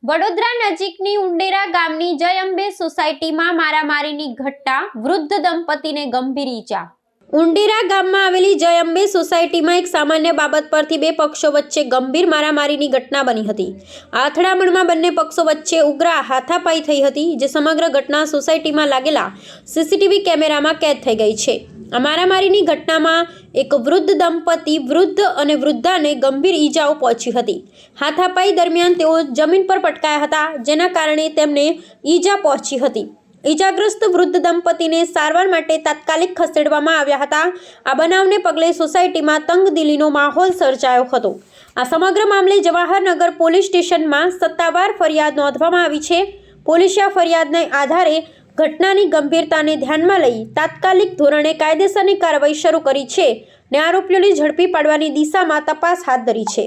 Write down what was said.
વડોદરા નજીકની ઉંડેરા ગામની જય અંબે સોસાયટીમાં મારામારીની ઘટના, વૃદ્ધ દંપતીને ગંભીર ઈજા। ઉંડેરા ગામમાં આવેલી જય અંબે સોસાયટીમાં એક સામાન્ય બાબત પરથી બે પક્ષો વચ્ચે ગંભીર મારામારીની ઘટના બની હતી। આ અથડામણમાં બંને પક્ષો વચ્ચે ઉગ્ર હાથાપાઈ થઈ હતી, જે સમગ્ર ઘટના સોસાયટીમાં લાગેલા સીસીટીવી કેમેરામાં કેદ થઈ ગઈ છે। આ મારામારીની ઘટનામાં એક વૃદ્ધ દંપતી વૃદ્ધ અને વૃદ્ધાને ગંભીર ઈજાઓ પહોંચી હતી। હાથાપાઈ દરમિયાન તેઓ જમીન પર પટકાયા હતા, જેના કારણે તેમને ઈજા પહોંચી હતી। ઈજાગ્રસ્ત વૃદ્ધ દંપતીને સારવાર માટે તાત્કાલિક ખસેડવામાં આવ્યા હતા। આ બનાવને પગલે સોસાયટીમાં તંગદિલીનો માહોલ સર્જાયો હતો। આ સમગ્ર મામલે જવાહરનગર પોલીસ સ્ટેશનમાં સત્તાવાર ફરિયાદ નોંધવામાં આવી છે। પોલીસે આ ફરિયાદને આધારે ઘટનાની ગંભીરતાને ધ્યાનમાં લઈ તાત્કાલિક ધોરણે કાયદેસરની કાર્યવાહી શરૂ કરી છે અને આરોપીઓને ઝડપી પાડવાની દિશામાં તપાસ હાથ ધરી છે।